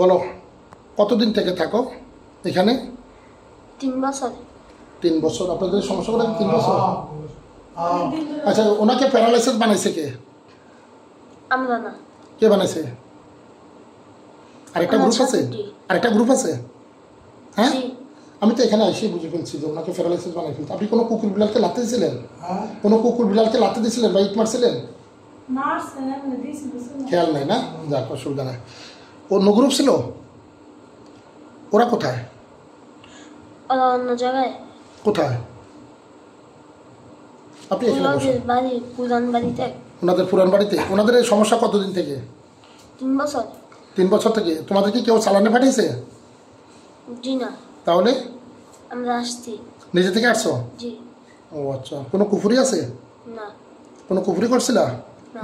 বলো কতদিন থেকে থাকো এখানে? 3 বছর। 3 বছর। আপনাদের সমস্যাগুলো 3 বছর? আচ্ছা, ওনাকে প্যারালাইসিস বানাইছে কে? আমরা না। কে বানাইছে? আরেকটা গ্রুপ আছে? আরেকটা গ্রুপ আছে? হ্যাঁ, আমি তো এখানে এসে বুঝে ফেলছি যে ওনাকে প্যারালাইসিস বানাই ফেলছে। আপনি কোনো কুকুর বিড়ালকে লাথি দিয়েছিলেন? কোনো কুকুর বিড়ালকে লাথি দিয়েছিলেন বা ইট মারছিলেন? খেয়াল নাই না? যাক, অসুবিধা নাই। অন্য গ্রুপ ছিল? ওরা কোথায়? ওরা অন্য জায়গায়। কোথায়? আপনি এখানে বসুন। বাড়ি, পুরান বাড়িতে। ওনাদের পুরান বাড়িতে? ওনাদের এই সমস্যা কতদিন থেকে? 3 বছর। 3 বছর থেকে। তোমাদের কি কেউ চালানে পাঠিয়েছে? জি না। তাহলে আমরা আসছি। নিজে থেকে আসছো? জি। ও আচ্ছা, কোনো কুফুরি আছে? না। কোনো কুফুরি করছিলা?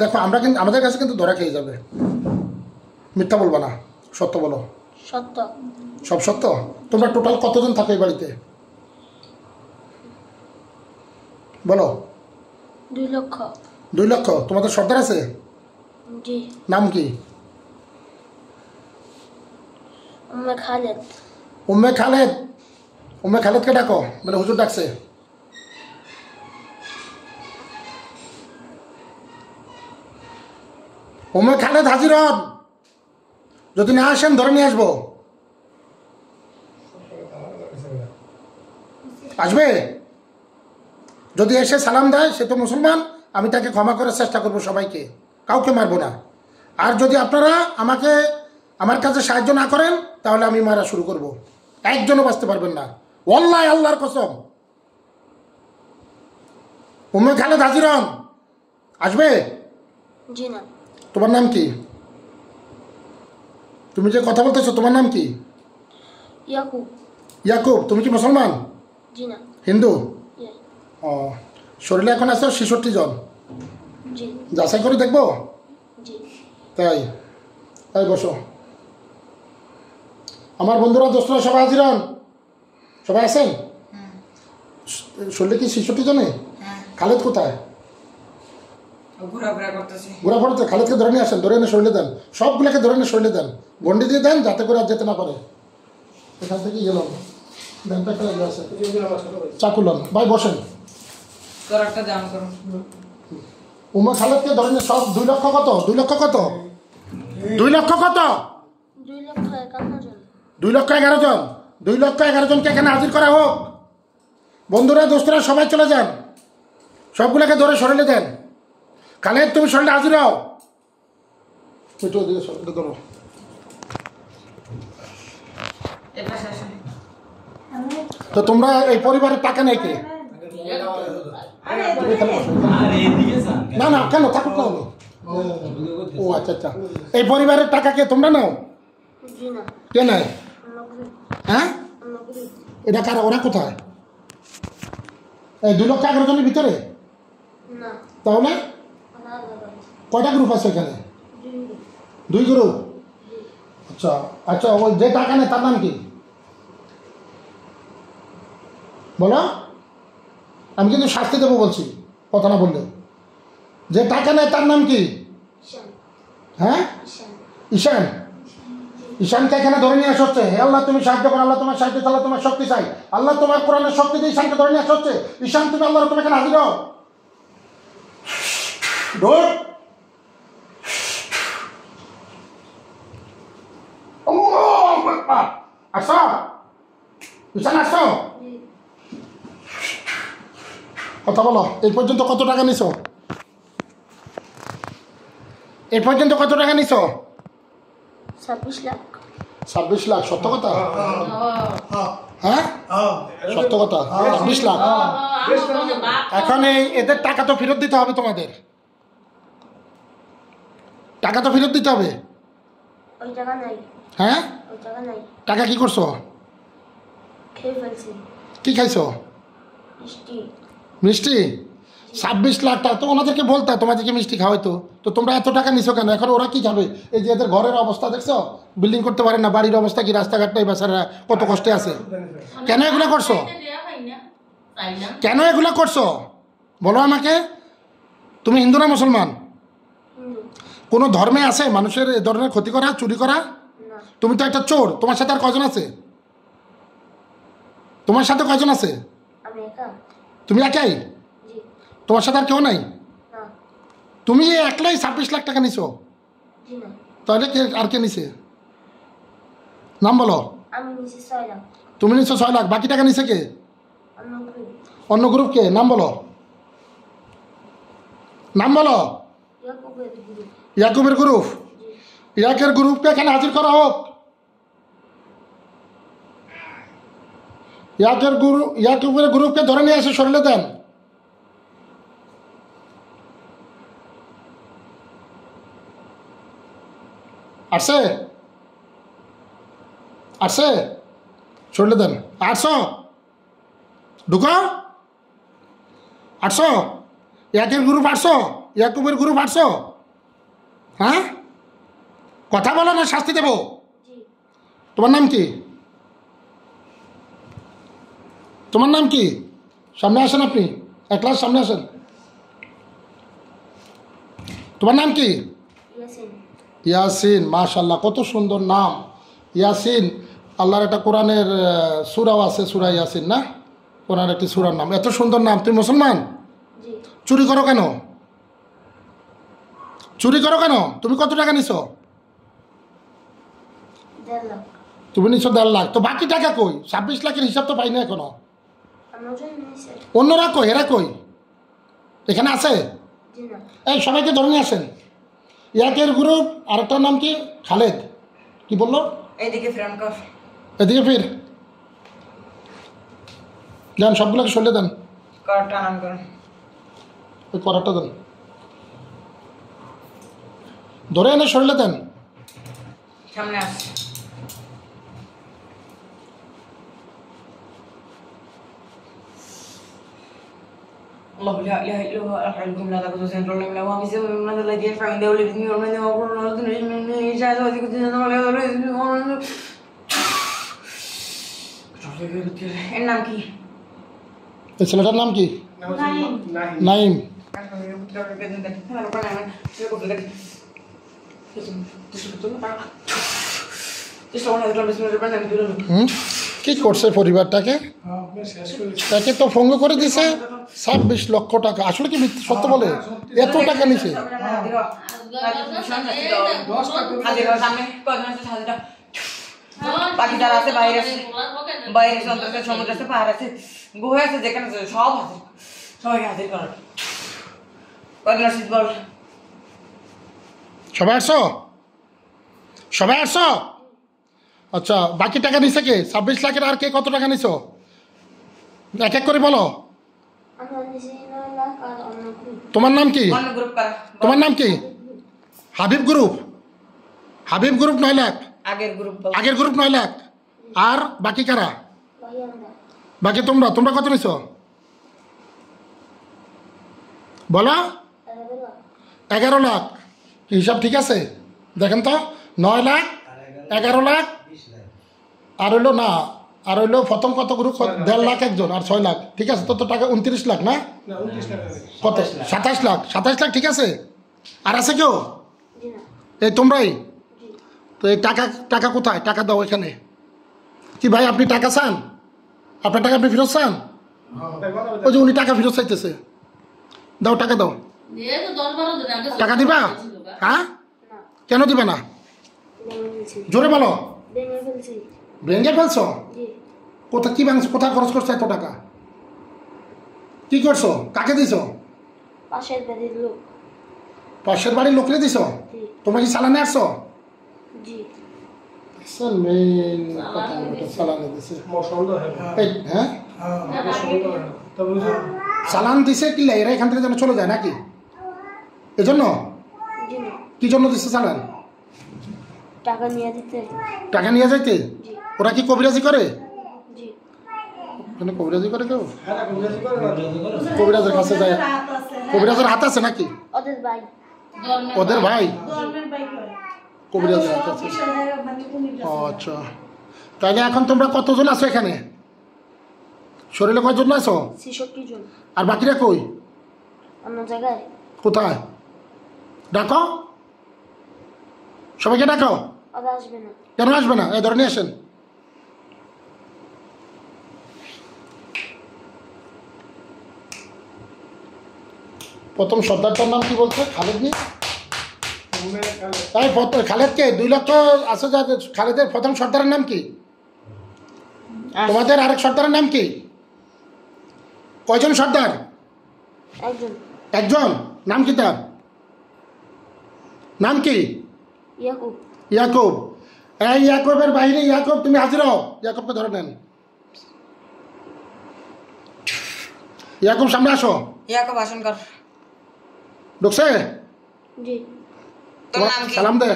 দেখো, আমরা কিন্তু আমাদের কাছে কিন্তু ধরা খেয়ে যাবে। মিথ্যা বলবা না, সত্য বলো। সত্য। সব সত্য? তোমরা টোটাল কতজন থাকো এই বাড়িতে বলো? 2 লক্ষ। 2 লক্ষ। তোমাদের সর্দার আছে? জি। নাম কি? উম্মে খালেদ। উম্মে খালেদ? উম্মে খালেদকে ডাকো, বলে হুজুর ডাকছে। উম্মে খালেদ হাজির হন। যদি না আসেন ধরে নিয়ে আসবো। আসবে? যদি এসে সালাম দেয়, সে তো মুসলমান, আমি তাকে ক্ষমা করার চেষ্টা করবো সবাইকে, কাউকে মারবো না। আর যদি আপনারা আমার কাছে সাহায্য না করেন, তাহলে আমি মারা শুরু করব। একজনও বাঁচতে পারবেন না, ওয়াল্লাহি, আল্লাহর কসম। উম্মে খালেদ হাজির হন। আসবে? জি না। তোমার নাম কি? তুমি যে কথা বলতেছো, তোমার নাম কি? ইয়াকুব। ইয়াকুব। তুমি কি মুসলমান? জি না। হিন্দু? জি। ও, শরীরে এখন আছে 66 জন। জি। যাচাই করে দেখবো? জি। তাই? তাই বসো। আমার বন্ধুরা, দোস্তরা সবাই হাজির হন। সবাই আছেন? শরীরে কি 66 জনে? খালেদ কোথায়? ঘোরাফেরা করতেছি। ঘোরাফেরাতে? খালেদকে ধরে নিয়ে আসেন, ধরে এনে শরীরে দেন। সবগুলোকে ধরে এনে শরীরে দেন, গন্ডি দিয়ে দেন, যাতে করে আর যেতে না পারে। এখান থেকে গেলাম চাকুলাম। ভাই বসেন। উম্মে খালেদকে ধরে নিয়ে সব 2 লক্ষ কত? 2 লক্ষ কত? 2 লক্ষ কত? 2 লক্ষ 51 জন। 2 লক্ষ 11 জন। 2 লক্ষ 11 জনকে এখানে হাজির করা হোক। বন্ধুরা, দোস্তরা সবাই চলে যান, সবগুলোকে ধরে শরীরে দেন। খালেদ, তুমি শরীরে হাজির হও। ধরো। তো তোমরা এই পরিবারের টাকা নেই কে? না না, কেন থাকুক না? ও আচ্ছা আচ্ছা, এই পরিবারের টাকা কে তোমরা নাও? জি না। কে নেয়? হ্যাঁ, এটা কারা? ওরা কোথায়? এই 2 লক্ষ 11 জনের ভিতরে? না। তাহলে কয়টা গ্রুপ আছে এখানে? 2 গ্রুপ। আচ্ছা আচ্ছা, ওই যে টাকা নেয় তার নাম কি বলো? আমি কিন্তু শাস্তি দেবো বলছি, কথা না বললে। যে টাকা নেয় তার নাম কি? হ্যাঁ, ঈশান। ঈশানকে এখানে ধরে নিয়ে আসা হচ্ছে। হে আল্লাহ, তুমি সাহায্য করো। আল্লাহ তোমার সাহায্য, আল্লাহ তোমার শক্তি চাই। আল্লাহ তোমার কোরআনের শক্তি দিয়ে ঈশানকে ধরে নিয়ে আসা হচ্ছে। ঈশান, তুমি আল্লাহর তুমি এখানে হাজির হও। আসো ঈশান, আসো। কথা বলো। এই পর্যন্ত কত টাকা নিছো? এই পর্যন্ত কত টাকা নিছো? 26 লাখ। 26 লাখ? সত্য কথা? হ্যাঁ, সত্য কথা। 26 লাখ। এখন এদের টাকা তো ফেরত দিতে হবে। তোমাদের টাকা তো ফেরত দিতে হবে। ওই টাকা নাই। হ্যাঁ, ওই টাকা নাই। টাকা কি করছো? খেয়ে ফেলছি। কি খাইছো? মিষ্টি। মিষ্টি? 26 লাখ টাকা তো ওনাদেরকে বলতা তোমাদেরকে মিষ্টি খাওয়াইতো। তো তোমরা এত টাকা নিছো কেন? এখন ওরা কি খাবে? এই যে এদের ঘরের অবস্থা দেখছো, বিল্ডিং করতে পারে না, বাড়ির অবস্থা কি, রাস্তাঘাটটাই বেচারা কত কষ্টে আছে। কেন এগুলো করছো? কেন এগুলো করছো বলো আমাকে। তুমি হিন্দু না মুসলমান? কোনো ধর্মে আছে মানুষের এ ধরনের ক্ষতি করা, চুরি করা? না। না তুমি তো একটা চোর। তোমার সাথে আর কয়জন আছে? তোমার সাথে কয়জন আছে? আমি একা। তুমি একাই? জি। তোমার সাথে আর কেউ নাই? না। তুমি একলাই 26 লাখ টাকা নিছো? জি না। তাহলে কে আর কে নিছে? নাম বলো। আমি নিচে 6 লাখ। তুমি নিছো 6 লাখ, বাকি টাকা নিছে কে? অন্য গ্রুপ। অন্য গ্রুপ কে? নাম বলো, নাম বলো। ইয়াকুবের গ্রুপ। ইয়াকুবের গ্রুপ। জি। ইয়াকের গ্রুপকে এখানে হাজির করা হোক। ইয়াকুবের গ্রুপকে ধরে নিয়ে এসে সরিয়ে দেন। আসছে আসছে, সরিয়ে দেন। 800 ঢুকো। 800 ইয়াকের গ্রুপ 800, ইয়াকুবের গ্রুপ 800। হ্যাঁ, কথা বলো না শাস্তি দেবো। জি। তোমার নাম কি? তোমার নাম কি? সামনে আসেন, আপনি এক ক্লাস সামনে আসেন। তোমার নাম কি? ইয়াসিন। ইয়াসিন, মাশাল্লাহ, কত সুন্দর নাম ইয়াসিন। আল্লাহর একটা কোরআনের সূরাও আছে, সূরা ইয়াসিন না? কোরআনের একটি সূরার নাম, এত সুন্দর নাম। তুমি মুসলমান? জি। চুরি করো কেন? চুরি করো কেন? তুমি কত টাকা নিছো? 1.5 লাখ। তুমি নিছো 1.5 লাখ, তো বাকি টাকা কই? 26 লাখের হিসাব তো পাই না এখনো। আমার জন্য নিচে। অন্যরা কই? এরা কই? এখানে আছে? জি না। এই সবাইকে ধরে নিয়ে আসেন। ইয়াকের গ্রুপ, আরেকটার নাম কি? খালেদ। কি বললো? এইদিকে ফ্রেন্ড কর। এদিকে ফির। দেন, সবগুলোকে সরিয়ে দেন। করটা নাম কর। ওই করারটা দেন, ধরে এনে সরিয়ে দেন। সামনে আস। الله لا اله الا هو الحي القيوم لا تاخذه سنه ولا نوم له ما في سماء ولا ارض الذي يرفع عنده باذنه ومن يغفر له من يشاء ويذيق এর নাম কি? এই ছেলেটার নাম কি? নাইম। কি করছে পরিবারটাকে? তাকে তো ভঙ্গ করে দিছে। 26 লক্ষ টাকা। আসলে কি মিথ্যে সত্য বলে? এত টাকা নিছে? বাকি যারা আছে বাইরে আছে, বাইরে সন্ত্রাস আছে, সমুদ্র আছে, পাহাড় আছে, গুহা আছে, যেখানে আছে সব আছে, সবাইকে হাজির করার। কদিন আসিস বল? সবাই আসছো? সবাই আসছো? আচ্ছা, বাকি টাকা নিছে কে? 26 লাখের আর কে কত টাকা নিছো? এক এক করে বলো। আমার নিচে 9 লাখ আর অন্য গ্রুপ। তোমার নাম কি? অন্য গ্রুপ কারা? তোমার নাম কি? হাবিব গ্রুপ। হাবিব গ্রুপ 9 লাখ। আগের গ্রুপ বল। আগের গ্রুপ 9 লাখ। আর বাকি কারা? ভাই আমরা। বাকি তোমরা তোমরা কত নিছো বলো? 11 লাখ। 11 লাখ। কি হিসাব ঠিক আছে? দেখেন তো, 9 লাখ, 11 লাখ, আর হইলো না, আর হইলো প্রথম কত গ্রুপ? 1.5 লাখ একজন, আর 6 লাখ। ঠিক আছে, তো টাকা 29 লাখ না? কত? 27 লাখ। 27 লাখ ঠিক আছে। আর আছে কেউ? জি না। এই তোমরাই জি। তো। এই টাকা, টাকা কোথায়? টাকা দাও এখানে। কি ভাই, আপনি টাকা চান? আপনার টাকা আপনি ফেরত চান? ওই যে উনি টাকা ফেরত চাইতেছে। দাও, টাকা দাও। টাকা দিবা? হ্যাঁ, না। কেন দিবা না? ভেঙে ফেলছি। জোরে বলো। ভেঙে ফেলছি। ভেঙে ফেলছো? জি। কোথায় কি ভাঙছো? কোথায় খরচ করছো এত টাকা? কি করছো? কাকে দিছো? পাশের বাড়ির লোক। পাশের বাড়ির লোকরে দিছো? জি। তোমরা কি চালানে আসছো? জি। চালানে দিছে। এই, হ্যাঁ, চালান দিছে কি? এরা এখান থেকে যেন চলে যায় নাকি? এজন্য? জি না। কি জন্য দিছে চালান? টাকা নিয়ে দিতে। টাকা নিয়ে যাইতে? জি। ওরা কি কবিরাজি করে? জি। এখানে কবিরাজি করে কেউ? কবিরাজের কাছে যায়? কবিরাজের হাত আছে নাকি? ওদের ভাই। ওদের ভাই জি। কবিরাজের হাত আছে। ও আচ্ছা, তাহলে এখন তোমরা কতজন আছো এখানে? শরীরে কয়জন আছো? 66 জন। আর বাকিরা কই? অন্য জায়গায়। কোথায়? ডাকো, সবাইকে ডাকো। ওরা আসবে না। কেন আসবে না? এই ধরে নিয়ে আসেন। প্রথম সর্দারটার নাম কি বলছে? খালেদ নি? তাই খালেদকে 2 লক্ষ আছে যা, খালেদের প্রথম সর্দারের নাম কি? তোমাদের আরেক সর্দারের নাম কি? কয়জন সর্দার? একজন। একজন। নাম কি তার? নাম কি? ইয়াকুব। ইয়াকুব। এই ইয়াকুবের বাহিনী, ইয়াকুব তুমি হাজির হও। ইয়াকুবকে ধরে নেন। ইয়াকুব সামনে আসো। ইয়াকুব ভাষণ কর। ঢুকছে? জি। তোর নাম কি? সালাম দে,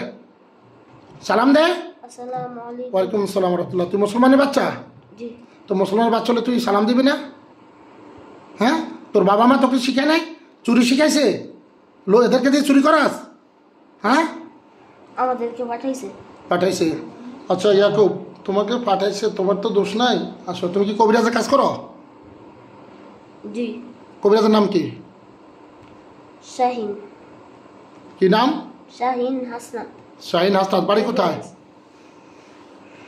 সালাম দে। আসসালামু আলাইকুম। ওয়ালাইকুম আসসালাম রাহমাতুল্লাহ। তুই মুসলমানের বাচ্চা? জি। তো মুসলমানের বাচ্চা হলে তুই সালাম দিবি না? হ্যাঁ, তোর বাবা মা তোকে শিখায় নাই? চুরি শিখাইছে? এদেরকে দিয়ে চুরি করাস? হ্যাঁ, আমাদেরকে পাঠাইছে। পাঠাইছে। আচ্ছা ইয়াকুব, তোমাকে পাঠাইছে, তোমার তো দোষ নাই। আসো, তুমি কি কবিরাজের কাজ করো? জি। কবিরাজের নাম কি? শাহিন। কি নাম? শাহিন হাসনাত। শাহিন হাসনাত। বাড়ি কোথায়?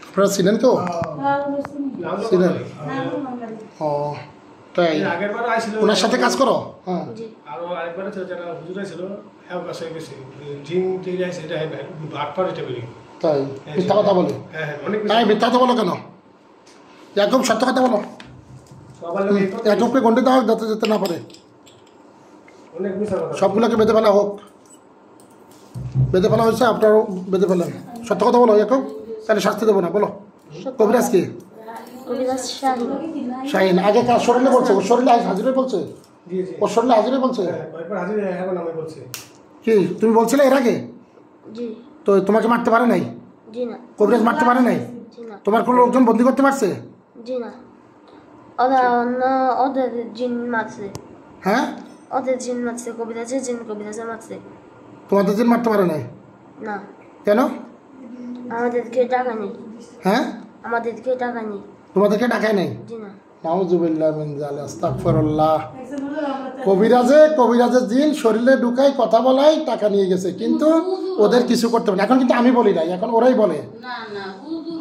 আপনারা চিনেন কেউ? চিনেন? ও তাই, ওনার সাথে কাজ করো? হ্যাঁ। জি। আরো আরেকবার যারা হুজুর ছিল হ্যাঁ কাছে গেছে জিন যে আছে এটা ভাগ পারে এটা বেরি। তাই মিথ্যা কথা বলে? হ্যাঁ অনেক তাই মিথ্যা কথা বলো কেন? ইয়াকুব সত্য কথা বলো। সবার লাগে ইয়াকুবকে গন্ডি দাও যাতে যেতে না পারে। অনেক মিছা কথা। সবগুলোকে বেঁধে ফেলা হোক। বেঁধে ফেলা হয়েছে, আপনারও বেঁধে ফেলেন। সত্য কথা বলো ইয়াকুব, তাহলে শাস্তি দেবো না। বলো কবিরাজ কি? কবিরাজ শাহিন। শাহিন। আগে কার শরীরে বলছে? ওর শরীরে হাজিরে বলছে? জি জি। ওর শরীরে হাজিরে বলছে? হ্যাঁ কয়েকবার হাজির এখন নামে বলছে। কি তুমি বলছিলে এর আগে? জি। তো তোমাকে মারতে পারে নাই? জি না। কবিরাজ মারতে পারে নাই? জি না। তোমার কোনো লোকজন বন্দি করতে পারছে? জি না। ওরা অন্য ওদের জিন মারছে। হ্যাঁ, ওদের জিন মারছে, কবিরাজের জিন কবিরাজে মারছে। তোমাদের দিন মারতে পারে নাই? না। কেন? আমাদেরকে টাকা নেই। হ্যাঁ, আমাদেরকে টাকা নেই। তোমাদেরকে ডাকায় নাই? জি না। নাউজুবিল্লাহ মিন যালিক, আস্তাগফিরুল্লাহ। কবিরাজের জিন শরীরে ঢুকাই, কথা বলাই, টাকা নিয়ে গেছে, কিন্তু ওদের কিছু করতে পারে না। এখন কিন্তু আমি বলি নাই, এখন ওরাই বলে।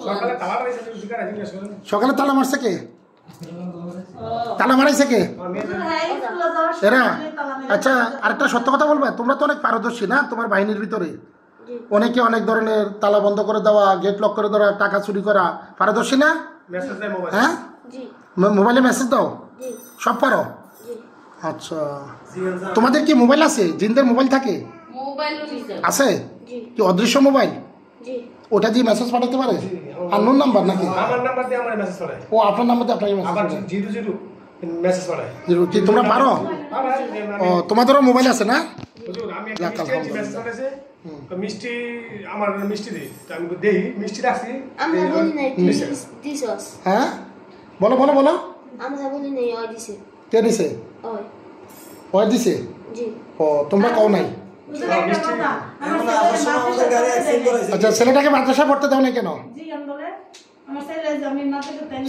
সকালে তালা মারিছে তুমি শিকার আছে জিজ্ঞেস করেন। সকালে তালা মারছে কে? তালা মারাইছে কে? আমার মেয়ে এরা? আচ্ছা, আরেকটা সত্য কথা বলবে, তোমরা তো অনেক পারদর্শী না তোমার বাহিনীর ভিতরে? জি। অনেকে অনেক ধরনের তালা বন্ধ করে দেওয়া, গেট লক করে দেওয়া, টাকা চুরি করা, পারদর্শী না? মেসেজ দেয় মোবাইল। হ্যাঁ, জি। মোবাইলে মেসেজ দাও, জি। সব পারো? জি। আচ্ছা, তোমাদের কি মোবাইল আছে? জিনদের মোবাইল থাকে? আছে? জি। কি অদৃশ্য মোবাইল? জি। ওটা দিয়ে মেসেজ পাঠাতে পারে? আননোন নাম্বার নাকি? আমার নাম্বার দিয়ে আমার মেসেজ পাঠায়। ও আপনার নাম্বার দিয়ে আপনাকে মেসেজ আবার পাঠায়? 00 মেসেজ পাঠায়। কি তোমরা পারো? ও, তোমাদেরও মোবাইল আছে না? হুজুর আমি যাক, একটা মিষ্টি আলহামদুলিল্লাহ। মেসেজ পাঠাইছে। তো মিষ্টি আমার মিষ্টি দিই। তো আমি দেই মিষ্টি রাখছি। আমরা বলি নাই তুই নিচে। দিছস। হ্যাঁ, বলো বলো বলো। আমরা বলি নাই ওই দিছে। কে দিছে? ওই। ওই দিছে? জি। ও, তোমরা কও নাই? আচ্ছা, ছেলেটাকে মাদ্রাসায় পড়তে দাও না কেন?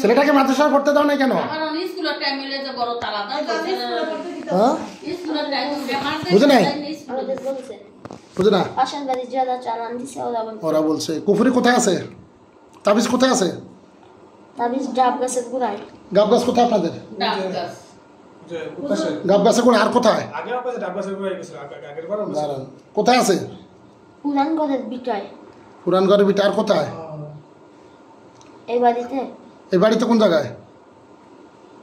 ছেলেটাকে মাদ্রাসায় পড়তে দাও না কেন? হ্যাঁ, বুঝে নাই? আমাদের বলছে বুঝে না? পাশান বাড়ি যারা চালান দিছে ওরা বলছে। ওরা বলছে কুফরি কোথায় আছে? তাবিজ কোথায় আছে? তাবিজ ডাব গাছের গোড়ায়। গাব গাছ কোথায় আপনাদের? যে কোথায়? গাব গাছের কোন আর কোথায়? আগে আপনার ডাব্বাসের করে গেছিল আগের বার দাঁড়ান, কোথায় আছে? পুরান ঘরের বিটায়। পুরান ঘরের ভিতরে আর কোথায়? এই বাড়িতে এই বাড়িতে কোন জায়গায়?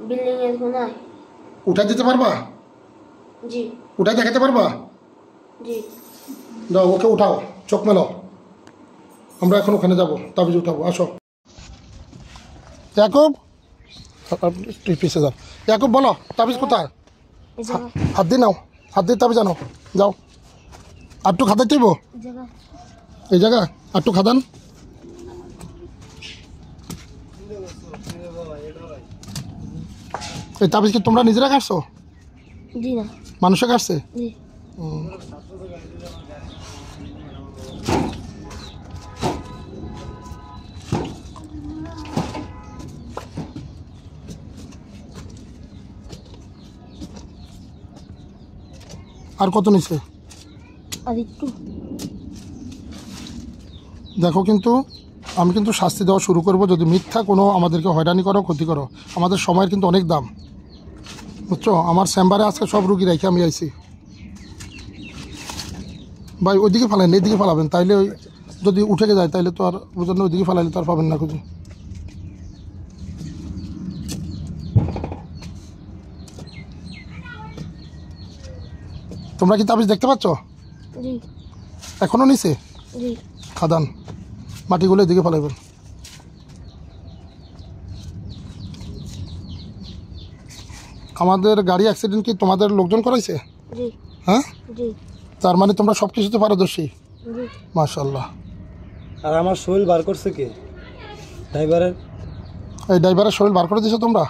বিল্ডিং এর কোনায়। উঠাই দিতে পারবা? জি। উঠাই দেখাতে পারবা? জি। দাও, ওকে উঠাও, চোখ মেলো, আমরা এখন ওখানে যাবো, তাবিজ উঠাবো। আসো ইয়াকুব, তুই পিছিয়ে যাও। ইয়াকুব বলো তাবিজ কোথায়? এই জায়গা হাত দিয়ে নাও, হাত দিয়ে তাবিজ আনো, যাও। আটটু খাদাই তুইব এই জায়গা এই জায়গা, আটটু খাদান। এই তাবিজ কি তোমরা নিজেরা কাটছো? জি না। মানুষে কাটছে? জি। আর কত নিছে? আর একটু দেখো কিন্তু আমি কিন্তু শাস্তি দেওয়া শুরু করব যদি মিথ্যা কোনো আমাদেরকে হয়রানি করো ক্ষতি করো। আমাদের সময়ের কিন্তু অনেক দাম, বুঝছো? আমার চেম্বারে আজকে সব রুগী রেখে আমি আইছি ভাই। ওইদিকে ফেলেন, এইদিকে ফেলাবেন, তাইলে ওই যদি উঠে যায় তাইলে তো আর বুঝলেন, ওইদিকে ফেলাইলে তো আর পাবেন না খুঁজে। তোমরা কি তাবিজ দেখতে পাচ্ছ? জি এখনো নিচে জি খাদান মাটিগুলো এদিকে ফেলাইবেন। আমাদের গাড়ি অ্যাক্সিডেন্ট কি তোমাদের লোকজন করাইছে? জি হ্যাঁ, জি তার মানে তোমরা সব কিছুতে পারদর্শী, জি। মাশাআল্লাহ। আর আমার শরীর বার করছে কে? ড্রাইভারের। এই ড্রাইভারের শরীর বার করে দিয়েছো তোমরা?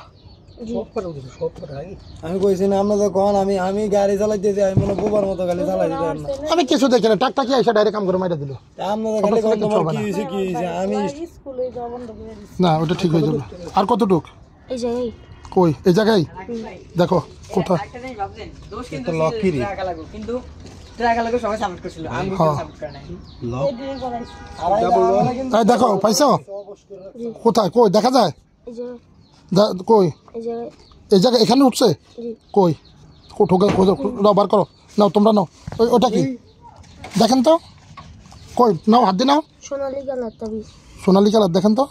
আমি কইছি না আমরা যখন আমি গাড়ি চালাইতে যাই মনে বোবার মতো গাড়ি চালাই দিতে না। আমি কিছু দেখি না, টাকটাকি এসে ডাইরেক্ট কাম করে মাইরা দিল। আমরা খালি কোন তোমার কি হইছে কি হইছে আমি না ওটা ঠিক হয়ে যাবে। আর কতটুক? এই জায়গায় কই এই জায়গায় দেখো কোথায়? একটা জিনিস ভাবছেন, দোষ কিন্তু তো লকিরই। টাকা লাগবে, কিন্তু টাকা লাগবে সবাই সাপোর্ট করছিল, আমি হ্যাঁ। সাপোর্ট করে নাই। এই দেখো পাইছো কোথায়? কই দেখা যায়? এই জায়গায় কই এই জায়গায় এই জায়গায় এখানে উঠছে? জি কই ঠোকে নাও, বার করো, নাও তোমরা নাও। ওটা কি দেখেন তো, কই নাও, হাত দিয়ে নাও। সোনালী কালার তাবিজ। সোনালী কালার দেখেন তো,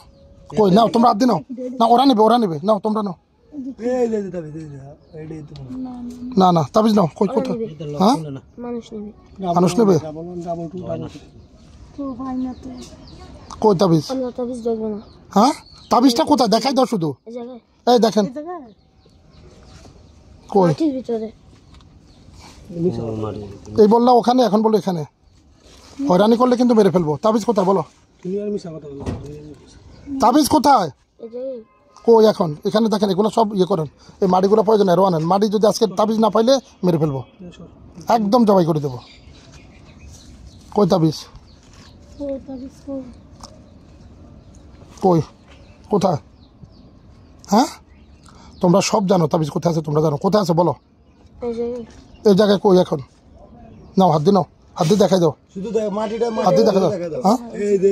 কই নাও তোমরা হাত দিয়ে নাও। না ওরা নেবে, নাও তোমরা নাও। এই যে তবে এইটাই তো না না তাবিজ নাও। কই কোথায়? হ্যাঁ মানুষ নেবে। মানুষ নেবে? কই তাবিজ? আমরা তাবিজ দেখবো না। হ্যাঁ তাবিজটা কোথায় দেখাই দাও শুধু। এই জায়গায় এই দেখেন কই? মাটির ভিতরে। এই বললা ওখানে, এখন বলো এখানে। হয়রানি করলে কিন্তু মেরে ফেলবো। তাবিজ কোথায় বলো? তুমি আর মিশা কথা বলো। তাবিজ কোথায়? এই জায়গায় কই এখন? এখানে দেখেন, এগুলো সব ইয়ে করেন। এই মাটিগুলো প্রয়োজন এরও আনেন। মাটি যদি আজকে তাবিজ না পাইলে মেরে ফেলবো, একদম জবাই করে দেবো। কই তাবিজ? কই কোথায়? হ্যাঁ তোমরা সব জানো তাবিজ কোথায় আছে, তোমরা জানো কোথায় আছে বলো। এই জায়গায় এই জায়গায় কই এখন? নাও হাত দিয়ে নাও, হাত দিয়ে দেখাই দাও, শুধু দেখ মাটিটা হাত দিয়ে দেখা দাও। হ্যাঁ এই যে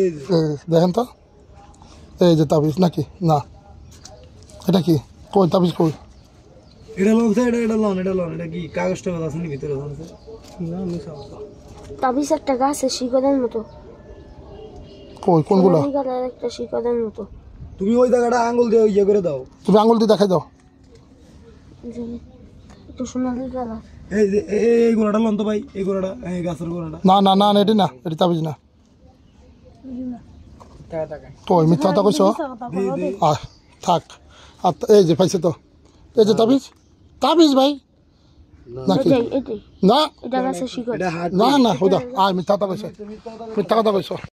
দেখেন তো, এই যে তাবিজ নাকি না? এটা কি? কই তাবিজ কই? এটা লোন এটা লোন এটা কি কাগজটা আছে নি ভিতরে আছে না মিশা কথা। তাবিজ একটা গাছে শিকড়ের মতো। কই কোনগুলো? সোনালী কালার একটা শিকড়ের মতো। তুমি ওই জায়গাটা আঙ্গুল দিয়ে ইয়ে করে দাও। তুমি আঙুল দিয়ে দেখাই দাও। এই জায়গায় একটু সোনালী কালার। এই যে এই গোড়াটা লন তো ভাই, এই গোড়াটা এই গাছের গোড়াটা। না না না এটি না, এটি তাবিজ না। টাকা টাকা কই মিথ্যা কথা কইছো? আহ থাক। আর এই যে পাইছে তো, এই যে তাবিজ, তাবিজ ভাই নাকি? এটাই এটাই না এটা গাছের শিকড়। এটা হাট না না হুদা, আয় মিথ্যা কথা কইছো, মিথ্যা কথা কইছো।